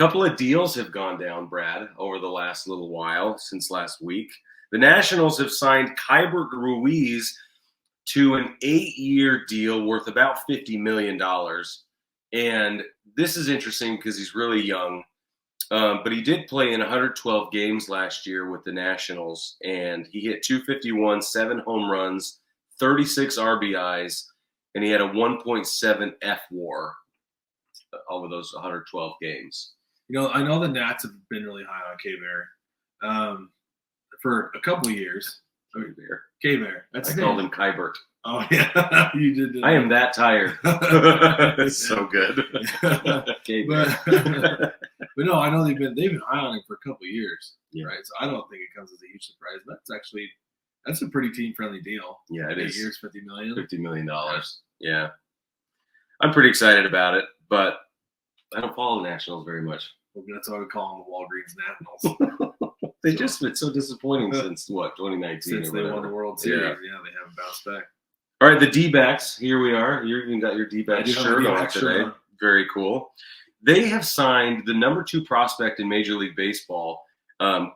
couple of deals have gone down, Brad, over the last little while, since last week. The Nationals have signed Keibert Ruiz to an 8-year deal worth about $50 million. And this is interesting because he's really young. But he did play in 112 games last year with the Nationals, and he hit 251, 7 home runs, 36 RBIs, and he had a 1.7 F/WAR over those 112 games. I know the Nats have been really high on Keibert for a couple of years. Keibert. I called him Keibert. Oh yeah, you did. I am that tired. It's so good. But no, I know they've been high on him for a couple of years, right? So I don't think it comes as a huge surprise. That's a pretty team friendly deal. Yeah, it is. 8 years, $50 million. $50 million. Yeah, I'm pretty excited about it, but I don't follow the Nationals very much. Well, that's why we call them the Walgreens Nationals. They've just been so disappointing since 2019? Since they won the World Series, yeah, they haven't bounced back. All right, the D-backs. Here we are. You even got your D-backs shirt on today. Very cool. They have signed the number 2 prospect in Major League Baseball,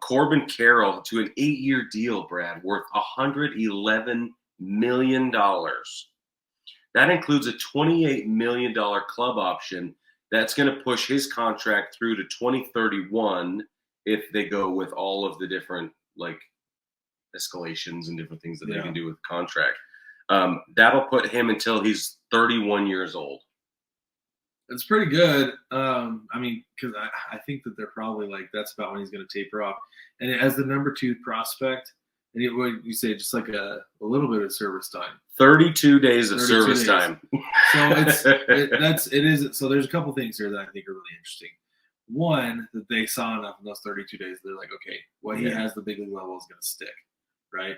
Corbin Carroll, to an 8-year deal, Brad, worth $111 million. That includes a $28 million club option. That's going to push his contract through to 2031 if they go with all of the different escalations and different things that they can do with the contract. That'll put him until he's 31 years old. It's pretty good. Because I think that they're probably that's about when he's going to taper off. And as the number 2 prospect, and what you say, just like a little bit of service time. 32 days of service time. So it is. So there's a couple things here that I think are really interesting. One, that they saw enough in those 32 days. They're like, okay, what he has the big league level is going to stick, right?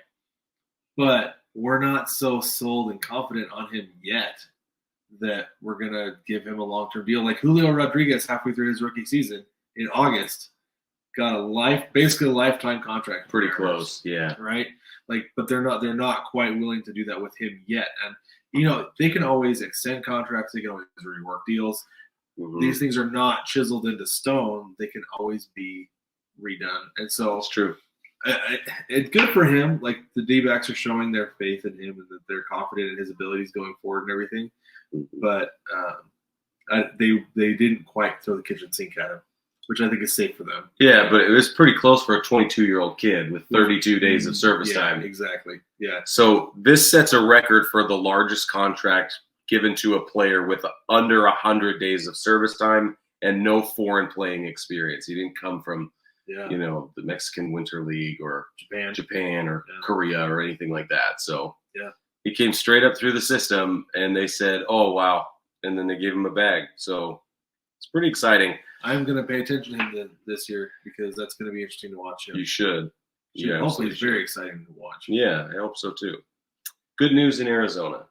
But we're not so sold and confident on him yet that we're going to give him a long-term deal. Like Julio Rodriguez, halfway through his rookie season in August, got basically a lifetime contract. Pretty close, yeah. Right? But they're not quite willing to do that with him yet. And they can always extend contracts, they can always rework deals. Mm-hmm. These things are not chiseled into stone. They can always be redone. And so that's true. It's good for him. The D-backs are showing their faith in him and that they're confident in his abilities going forward and everything. But they didn't quite throw the kitchen sink at him, which I think is safe for them. Yeah, but it was pretty close for a 22-year-old kid with 32 days of service time. Exactly. Yeah. So this sets a record for the largest contract given to a player with under 100 days of service time and no foreign playing experience. He didn't come from the Mexican Winter League or Japan or Korea or anything like that. So he came straight up through the system, and they said, "Oh wow!" and then they gave him a bag. So it's pretty exciting. I'm going to pay attention to him this year because that's going to be interesting to watch him. You should. Hopefully, it's very exciting to watch. Yeah, I hope so too. Good news in Arizona.